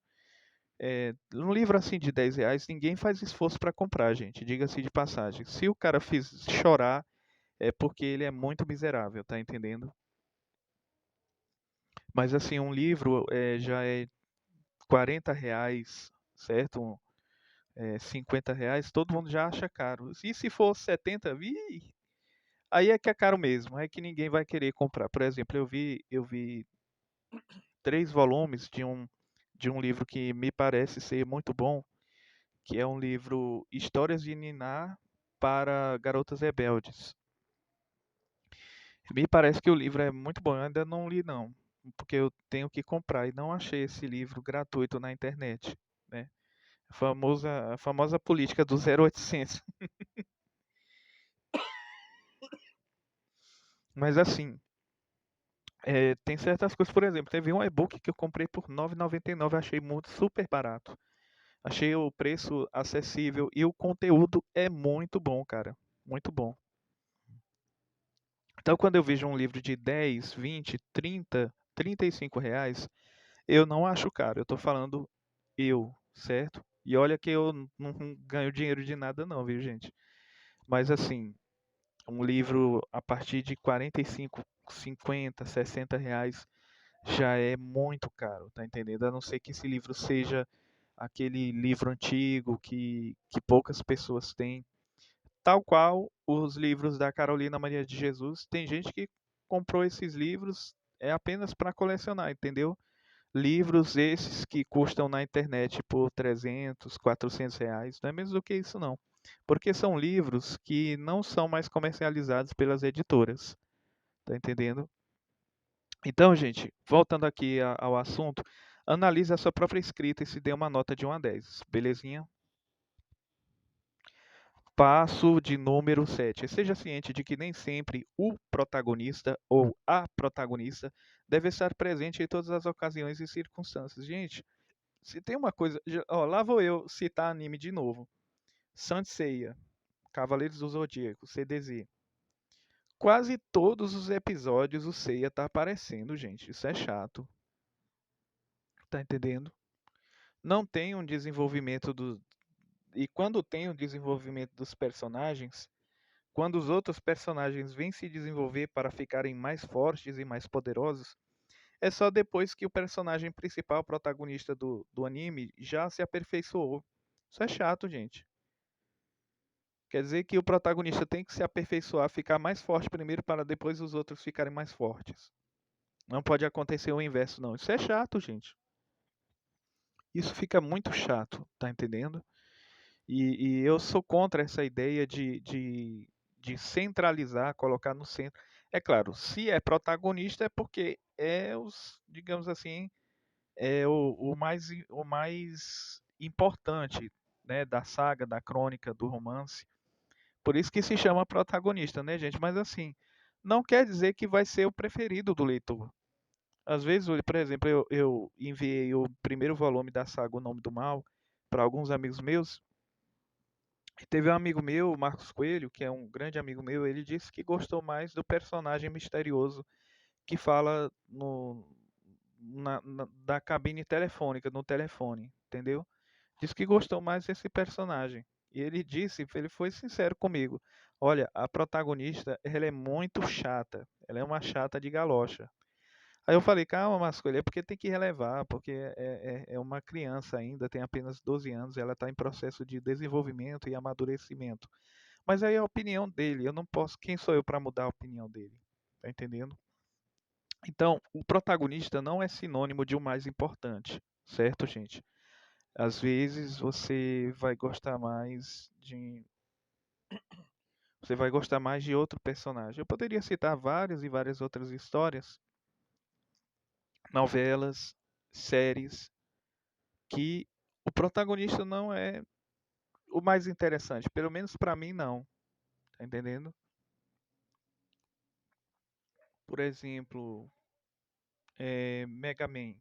S1: Um livro assim de R$ 10, ninguém faz esforço para comprar, gente, diga-se de passagem. Se o cara fiz chorar, é porque ele é muito miserável, tá entendendo? Mas assim, um livro já é R$ 40, certo? R$ 50, todo mundo já acha caro. E se for 70, aí é que é caro mesmo, é que ninguém vai querer comprar. Por exemplo, eu vi 3 volumes de um livro que me parece ser muito bom, que é um livro Histórias de Niná para Garotas Rebeldes. Me parece que o livro é muito bom, eu ainda não li não, porque eu tenho que comprar e não achei esse livro gratuito na internet, né? A famosa política do 0800. Mas assim, tem certas coisas, por exemplo, teve um e-book que eu comprei por R$ 9,99, achei muito super barato. Achei o preço acessível e o conteúdo é muito bom, cara. Muito bom. Então, quando eu vejo um livro de 10, 20, 30, R$ 35, eu não acho caro. Eu estou falando certo? E olha que eu não ganho dinheiro de nada não, viu, gente? Mas assim, um livro a partir de 45, 50, R$ 60 já é muito caro, tá entendendo? A não ser que esse livro seja aquele livro antigo que poucas pessoas têm. Tal qual os livros da Carolina Maria de Jesus, tem gente que comprou esses livros apenas para colecionar, entendeu? Livros esses que custam na internet por R$ 300, R$ 400, não é menos do que isso não. Porque são livros que não são mais comercializados pelas editoras, tá entendendo? Então, gente, voltando aqui ao assunto, analise a sua própria escrita e se dê uma nota de 1 a 10, belezinha? Passo de número 7. Seja ciente de que nem sempre o protagonista ou a protagonista deve estar presente em todas as ocasiões e circunstâncias. Gente, se tem uma coisa. Ó, lá vou eu citar anime de novo: Saint Seiya, Cavaleiros do Zodíaco, CDZ. Quase todos os episódios o Seiya tá aparecendo, gente. Isso é chato. Tá entendendo? Não tem um desenvolvimento do. E quando tem um desenvolvimento dos personagens. Quando os outros personagens vêm se desenvolver para ficarem mais fortes e mais poderosos, é só depois que o personagem principal, protagonista do anime, já se aperfeiçoou. Isso é chato, gente. Quer dizer que o protagonista tem que se aperfeiçoar, ficar mais forte primeiro para depois os outros ficarem mais fortes. Não pode acontecer o inverso, não. Isso é chato, gente. Isso fica muito chato, tá entendendo? E eu sou contra essa ideia de centralizar, colocar no centro. É claro, se é protagonista é porque é os, digamos assim, é o mais importante, né, da saga, da crônica, do romance. Por isso que se chama protagonista, né, gente? Mas assim, não quer dizer que vai ser o preferido do leitor. Às vezes, por exemplo, eu enviei o primeiro volume da saga O Nome do Mal para alguns amigos meus. E teve um amigo meu, o Marcos Coelho, que é um grande amigo meu, ele disse que gostou mais do personagem misterioso que fala da cabine telefônica, no telefone, entendeu? Disse que gostou mais desse personagem. E ele disse, ele foi sincero comigo. Olha, a protagonista, ela é muito chata. Ela é uma chata de galocha. Aí eu falei, calma, Mascoelho, é porque tem que relevar, porque é uma criança ainda, tem apenas 12 anos, ela está em processo de desenvolvimento e amadurecimento. Mas aí é a opinião dele, eu não posso, quem sou eu para mudar a opinião dele? Tá entendendo? Então, o protagonista não é sinônimo de o mais importante, certo, gente? Às vezes você vai gostar mais de outro personagem. Eu poderia citar várias e várias outras histórias, novelas, séries, que o protagonista não é o mais interessante. Pelo menos para mim, não. Tá entendendo? Por exemplo, Mega Man.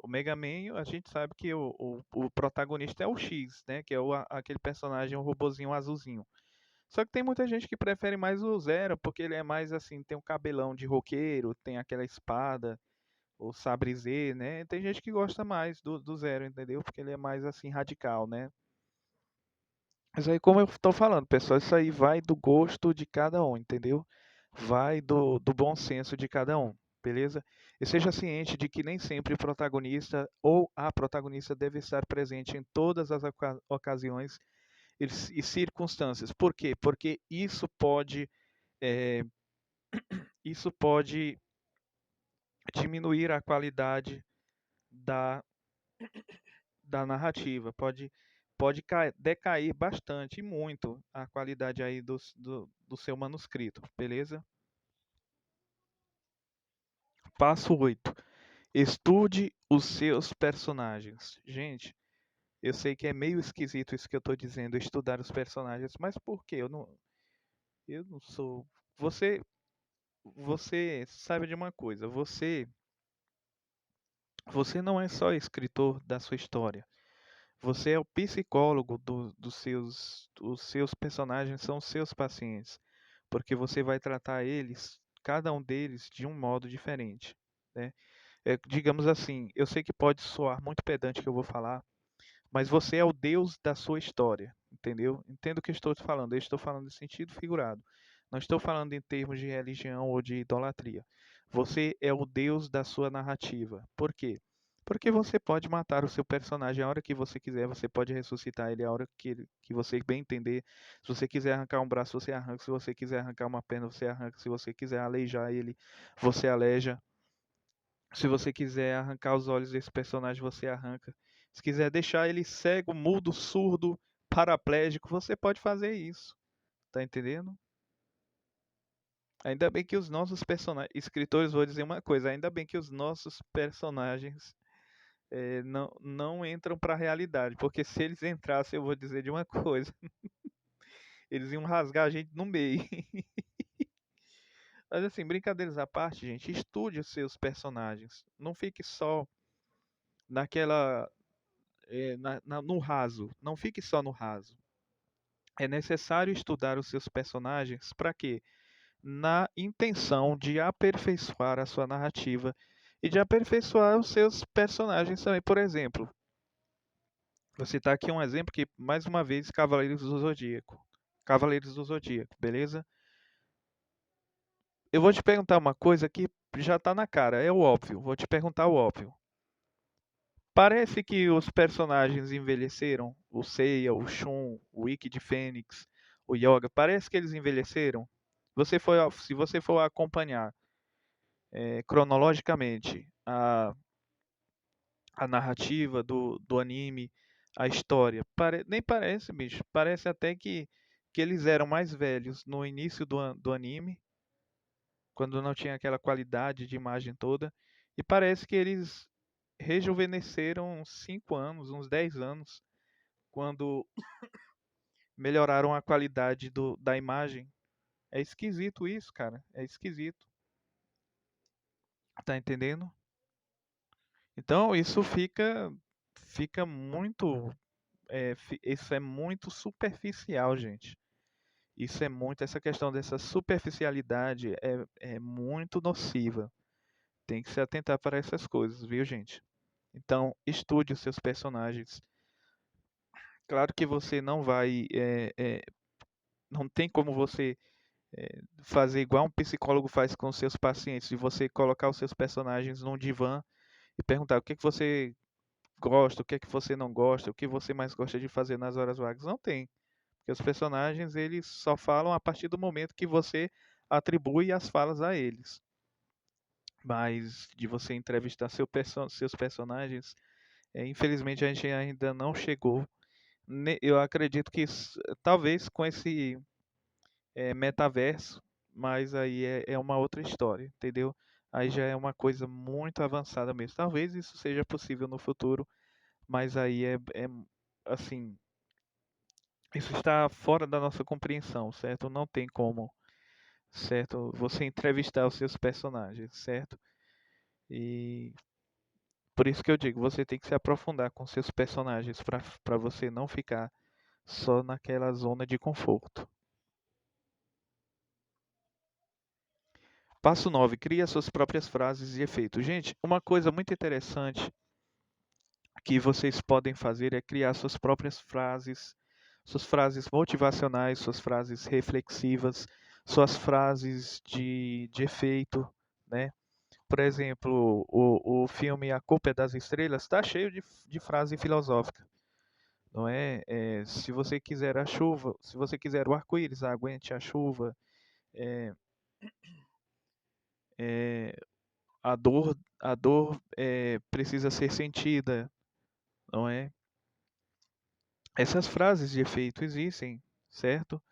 S1: O Mega Man, a gente sabe que o protagonista é o X, né? Que é aquele personagem, um robozinho azulzinho. Só que tem muita gente que prefere mais o Zero, porque ele é mais assim, tem um cabelão de roqueiro, tem aquela espada, o sabre Z, né? Tem gente que gosta mais do Zero, entendeu? Porque ele é mais assim, radical, né? Mas aí, como eu tô falando, pessoal, isso aí vai do gosto de cada um, entendeu? Vai do bom senso de cada um, beleza? E seja ciente de que nem sempre o protagonista ou a protagonista deve estar presente em todas as ocasiões e circunstâncias. Por quê? Porque é, isso pode diminuir a qualidade da, da narrativa, pode decair bastante, e muito, a qualidade aí do seu manuscrito, beleza? Passo 8. Estude os seus personagens. Gente, eu sei que é meio esquisito isso que eu estou dizendo, estudar os personagens, mas por quê? Eu não sou. Você, você sabe de uma coisa, você não é só escritor da sua história. Você é o psicólogo os seus personagens são os seus pacientes, porque você vai tratar eles, cada um deles, de um modo diferente, né? Digamos assim, eu sei que pode soar muito pedante que eu vou falar, mas você é o Deus da sua história, entendeu? Entendo o que eu estou te falando. Eu estou falando em sentido figurado. Não estou falando em termos de religião ou de idolatria. Você é o Deus da sua narrativa. Por quê? Porque você pode matar o seu personagem a hora que você quiser, você pode ressuscitar ele a hora que você bem entender. Se você quiser arrancar um braço, você arranca. Se você quiser arrancar uma perna, você arranca. Se você quiser aleijar ele, você aleija. Se você quiser arrancar os olhos desse personagem, você arranca. Se quiser deixar ele cego, mudo, surdo, paraplégico, você pode fazer isso. Tá entendendo? Ainda bem que os nossos personagens. Escritores, vou dizer uma coisa: ainda bem que os nossos personagens não entram pra realidade. Porque se eles entrassem, eu vou dizer de uma coisa: eles iam rasgar a gente no meio. Mas assim, brincadeiras à parte, gente, estude os seus personagens. Não fique só naquela no raso. Não fique só no raso. É necessário estudar os seus personagens para quê? Na intenção de aperfeiçoar a sua narrativa e de aperfeiçoar os seus personagens também. Por exemplo, vou citar aqui um exemplo que, mais uma vez, Cavaleiros do Zodíaco. Cavaleiros do Zodíaco, beleza? Eu vou te perguntar uma coisa que já está na cara, é o óbvio. Vou te perguntar o óbvio. Parece que os personagens envelheceram. O Seiya, o Shun, o Ikki de Fênix, o Yoga. Parece que eles envelheceram. Se você for acompanhar cronologicamente a narrativa do anime, a história, nem parece, bicho. Parece até que eles eram mais velhos no início do anime, quando não tinha aquela qualidade de imagem toda. E parece que eles rejuvenesceram uns 5 anos, uns 10 anos, quando melhoraram a qualidade da imagem. É esquisito isso, cara. É esquisito. Tá entendendo? Então isso fica muito, isso é muito superficial, gente. Isso é muito, essa questão dessa superficialidade é muito nociva. Tem que se atentar para essas coisas, viu, gente? Então, estude os seus personagens. Claro que você não vai, não tem como você fazer igual um psicólogo faz com os seus pacientes, de você colocar os seus personagens num divã e perguntar o que que você gosta, o que é que você não gosta, o que você mais gosta de fazer nas horas vagas. Não tem, porque os personagens eles só falam a partir do momento que você atribui as falas a eles. Mas de você entrevistar seus personagens, infelizmente a gente ainda não chegou. Eu acredito que talvez com esse metaverso, mas aí é uma outra história, entendeu? Aí já é uma coisa muito avançada mesmo. Talvez isso seja possível no futuro, mas aí assim, isso está fora da nossa compreensão, certo? Não tem como, certo? Você entrevistar os seus personagens, certo? E por isso que eu digo, você tem que se aprofundar com seus personagens para você não ficar só naquela zona de conforto. Passo 9: cria suas próprias frases e efeitos. Gente, uma coisa muito interessante que vocês podem fazer é criar suas frases motivacionais, suas frases reflexivas, suas frases de efeito, né? Por exemplo, o filme A Culpa é das Estrelas está cheio de frase filosófica, não é? Se você quiser a chuva, se você quiser o arco-íris, aguente a chuva. É, é, a dor precisa ser sentida, não é? Essas frases de efeito existem, certo?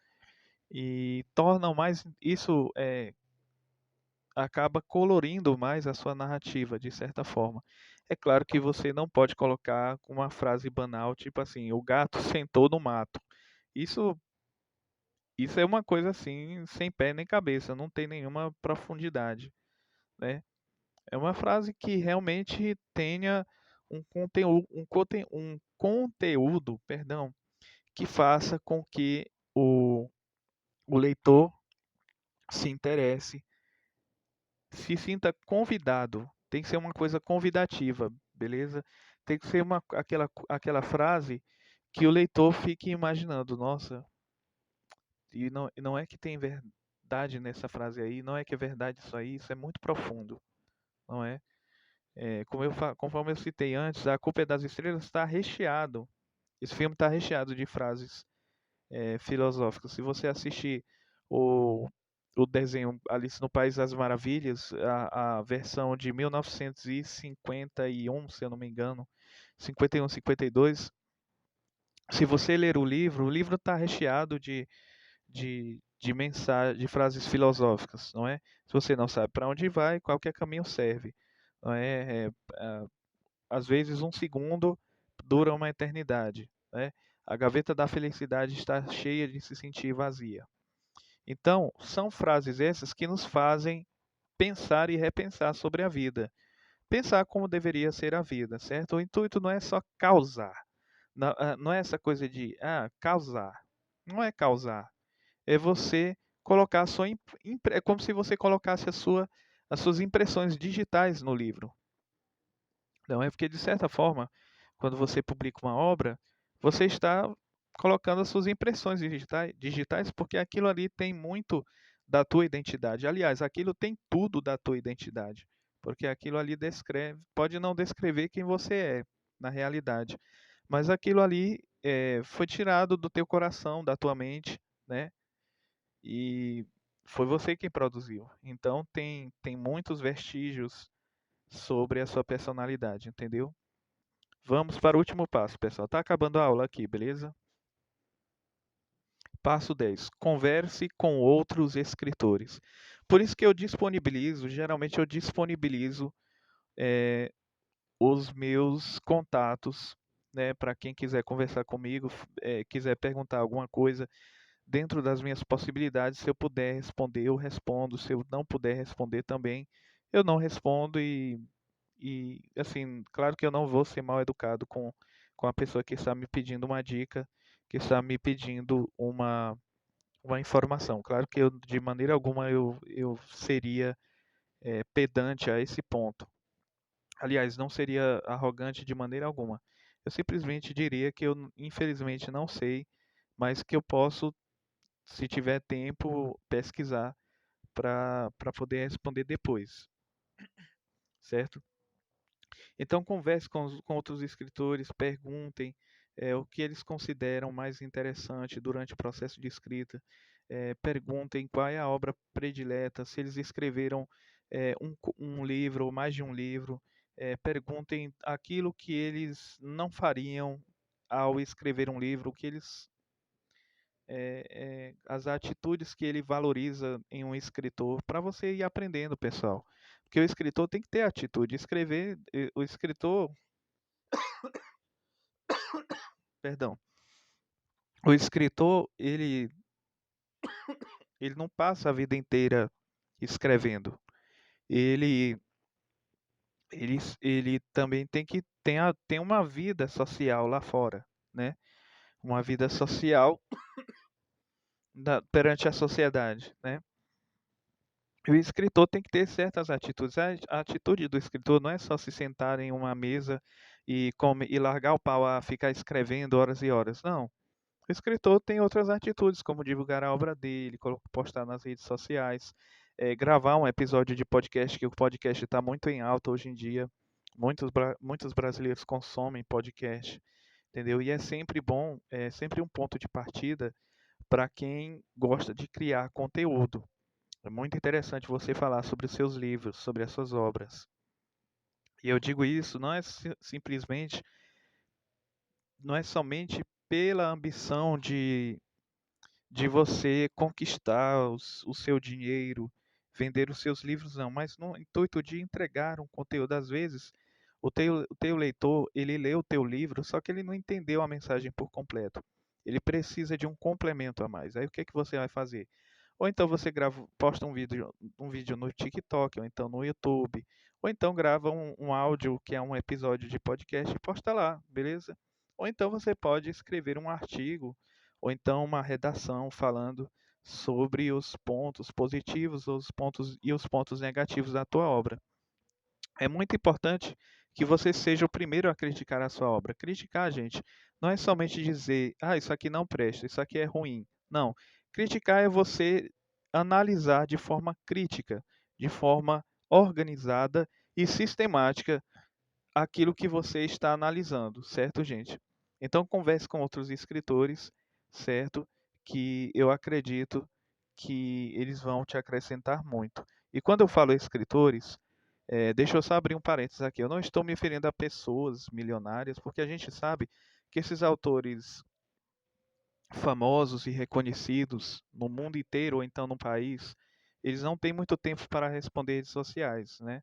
S1: E tornam mais isso acaba colorindo mais a sua narrativa, de certa forma. É claro que você não pode colocar uma frase banal, tipo assim, o gato sentou no mato. Isso, isso é uma coisa assim, sem pé nem cabeça, não tem nenhuma profundidade, né? É uma frase que realmente tenha um conteúdo, perdão, que faça com que o leitor se interesse, se sinta convidado. Tem que ser uma coisa convidativa, beleza? Tem que ser aquela frase que o leitor fique imaginando, nossa, e não é que tem verdade nessa frase aí, não é que é verdade isso aí, isso é muito profundo, não é? Conforme eu citei antes, A Culpa é das Estrelas está recheado. Esse filme está recheado de frases filosóficas. Se você assistir o, o desenho Alice no País das Maravilhas, a versão de 1951, se eu não me engano, 51, 52, se você ler o livro está recheado de frases filosóficas, não é? Se você não sabe para onde vai, qualquer caminho serve. Não é? Às vezes um segundo dura uma eternidade, né? A gaveta da felicidade está cheia de se sentir vazia. Então, são frases essas que nos fazem pensar e repensar sobre a vida. Pensar como deveria ser a vida, certo? O intuito não é só causar. Não é essa coisa de causar. Não é causar. É você colocar a sua. É como se você colocasse as suas impressões digitais no livro. Não é porque, de certa forma, quando você publica uma obra, você está colocando as suas impressões digitais, porque aquilo ali tem muito da tua identidade. Aliás, aquilo tem tudo da tua identidade, porque aquilo ali pode não descrever quem você é na realidade, mas aquilo ali foi tirado do teu coração, da tua mente, né? E foi você quem produziu. Então tem muitos vestígios sobre a sua personalidade, entendeu? Vamos para o último passo, pessoal. Tá acabando a aula aqui, beleza? Passo 10: converse com outros escritores. Por isso que geralmente eu disponibilizo os meus contatos, né, para quem quiser conversar comigo, quiser perguntar alguma coisa dentro das minhas possibilidades, se eu puder responder, eu respondo, se eu não puder responder também, eu não respondo assim, claro que eu não vou ser mal educado com a pessoa que está me pedindo uma dica, que está me pedindo uma informação. Claro que eu, de maneira alguma, eu seria pedante a esse ponto. Aliás, não seria arrogante de maneira alguma. Eu simplesmente diria que eu, infelizmente, não sei, mas que eu posso, se tiver tempo, pesquisar para poder responder depois, certo? Então, converse com outros escritores, perguntem o que eles consideram mais interessante durante o processo de escrita, perguntem qual é a obra predileta, se eles escreveram um livro ou mais de um livro, perguntem aquilo que eles não fariam ao escrever um livro, o que eles as atitudes que ele valoriza em um escritor, para você ir aprendendo, pessoal. Porque o escritor tem que ter atitude. Escrever, o escritor, perdão, o escritor, ele não passa a vida inteira escrevendo. Ele, ele também tem que tem uma vida social lá fora, né? Uma vida social perante a sociedade, né? O escritor tem que ter certas atitudes. A atitude do escritor não é só se sentar em uma mesa e largar o pau a ficar escrevendo horas e horas. Não. O escritor tem outras atitudes, como divulgar a obra dele, postar nas redes sociais, gravar um episódio de podcast, que o podcast está muito em alta hoje em dia. Muitos brasileiros consomem podcast, entendeu? E é sempre bom, é sempre um ponto de partida para quem gosta de criar conteúdo. É muito interessante você falar sobre os seus livros, sobre as suas obras. E eu digo isso não é simplesmente, não é somente pela ambição de você conquistar o seu dinheiro, vender os seus livros, não, mas no intuito de entregar um conteúdo. Às vezes, o teu leitor, ele lê o teu livro, só que ele não entendeu a mensagem por completo. Ele precisa de um complemento a mais. Aí o que é que você vai fazer? Ou então você posta um vídeo no TikTok, ou então no YouTube, ou então grava um áudio que é um episódio de podcast e posta lá, beleza? Ou então você pode escrever um artigo, ou então uma redação falando sobre os pontos positivos, os pontos negativos da tua obra. É muito importante que você seja o primeiro a criticar a sua obra. Criticar, gente, não é somente dizer, isso aqui não presta, isso aqui é ruim. Não. Criticar é você analisar de forma crítica, de forma organizada e sistemática aquilo que você está analisando, certo, gente? Então converse com outros escritores, certo? Que eu acredito que eles vão te acrescentar muito. E quando eu falo escritores, deixa eu só abrir um parênteses aqui. Eu não estou me referindo a pessoas milionárias, porque a gente sabe que esses autores famosos e reconhecidos no mundo inteiro ou então no país, eles não têm muito tempo para responder redes sociais, né?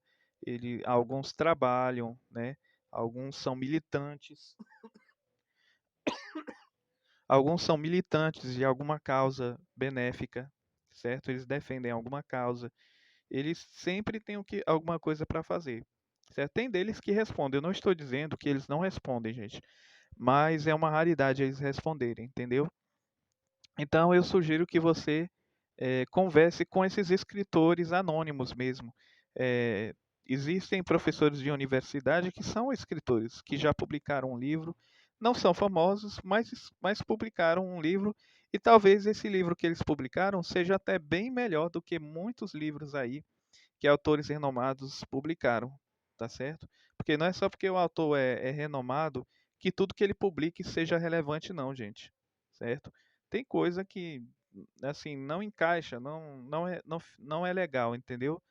S1: Alguns trabalham, né? Alguns são militantes, alguns são militantes de alguma causa benéfica, certo? Eles defendem alguma causa. Eles sempre têm alguma coisa para fazer, certo? Tem deles que respondem. Eu não estou dizendo que eles não respondem, gente, mas é uma raridade eles responderem, entendeu? Então eu sugiro que você converse com esses escritores anônimos mesmo. Existem professores de universidade que são escritores, que já publicaram um livro, não são famosos, mas publicaram um livro, e talvez esse livro que eles publicaram seja até bem melhor do que muitos livros aí que autores renomados publicaram, tá certo? Porque não é só porque o autor é renomado que tudo que ele publique seja relevante, não, gente, certo? Tem coisa que, assim, não encaixa, não é legal, entendeu?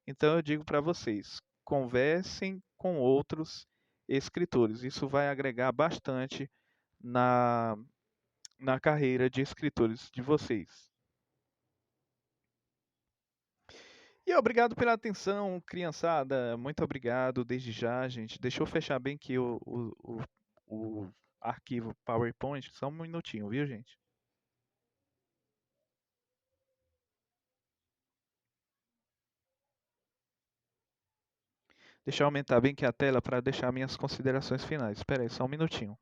S1: Então eu digo para vocês, conversem com outros escritores. Isso vai agregar bastante na, na carreira de escritores de vocês. E obrigado pela atenção, criançada. Muito obrigado desde já, gente. Deixa eu fechar bem aqui o arquivo PowerPoint. Só um minutinho, viu, gente? Deixa eu aumentar bem aqui a tela para deixar minhas considerações finais. Espera aí, só um minutinho.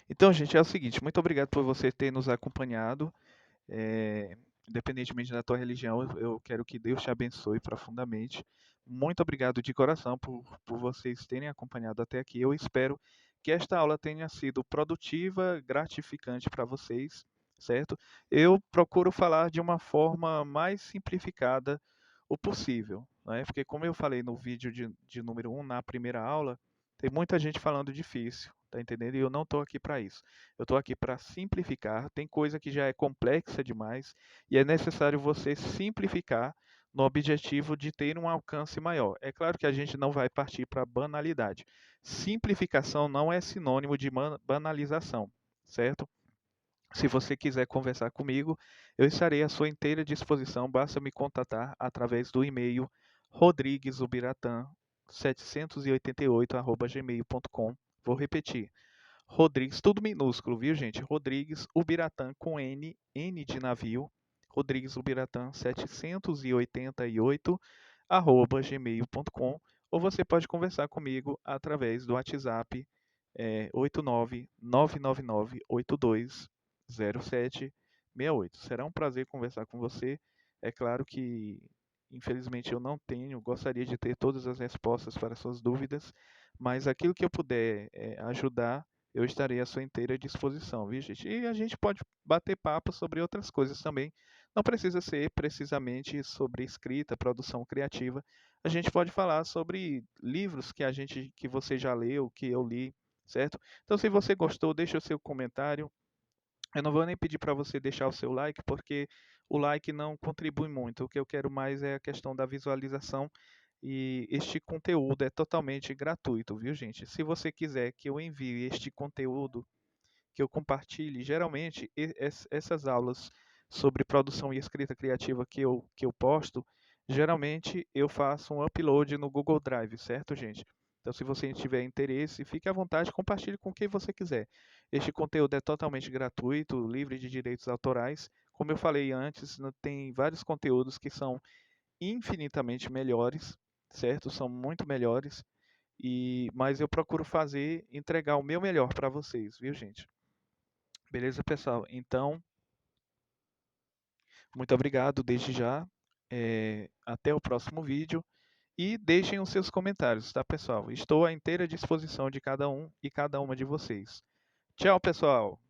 S1: Então, gente, é o seguinte. Muito obrigado por você ter nos acompanhado. Independentemente da tua religião, eu quero que Deus te abençoe profundamente. Muito obrigado de coração por vocês terem acompanhado até aqui. Eu espero que esta aula tenha sido produtiva, gratificante para vocês, certo? Eu procuro falar de uma forma mais simplificada o possível, né? Porque como eu falei no vídeo de número 1, na primeira aula, tem muita gente falando difícil, tá entendendo? E eu não estou aqui para isso. Eu estou aqui para simplificar. Tem coisa que já é complexa demais e é necessário você simplificar no objetivo de ter um alcance maior. É claro que a gente não vai partir para banalidade. Simplificação não é sinônimo de banalização, certo? Se você quiser conversar comigo, eu estarei à sua inteira disposição. Basta me contatar através do e-mail rodriguesubiratã788@gmail.com. Vou repetir. Rodrigues, tudo minúsculo, viu, gente? Rodrigues Ubiratã com N, N de navio. Rodrigues Ubiratã 788 @gmail.com. Ou você pode conversar comigo através do WhatsApp 89999820768. Será um prazer conversar com você. É claro que, infelizmente, eu não tenho, gostaria de ter todas as respostas para suas dúvidas, mas aquilo que eu puder ajudar, eu estarei à sua inteira disposição, viu, gente? E a gente pode bater papo sobre outras coisas também. Não precisa ser precisamente sobre escrita, produção criativa. A gente pode falar sobre livros que você já leu, que eu li, certo? Então, se você gostou, deixa o seu comentário. Eu não vou nem pedir para você deixar o seu like, porque o like não contribui muito. O que eu quero mais é a questão da visualização. E este conteúdo é totalmente gratuito, viu, gente? Se você quiser que eu envie este conteúdo, que eu compartilhe, geralmente essas aulas sobre produção e escrita criativa que eu posto, geralmente eu faço um upload no Google Drive, certo, gente? Então, se você tiver interesse, fique à vontade, compartilhe com quem você quiser. Este conteúdo é totalmente gratuito, livre de direitos autorais. Como eu falei antes, tem vários conteúdos que são infinitamente melhores, certo? São muito melhores. Mas eu procuro entregar o meu melhor para vocês, viu, gente? Beleza, pessoal? Então, muito obrigado desde já. Até o próximo vídeo. E deixem os seus comentários, tá, pessoal? Estou à inteira disposição de cada um e cada uma de vocês. Tchau, pessoal!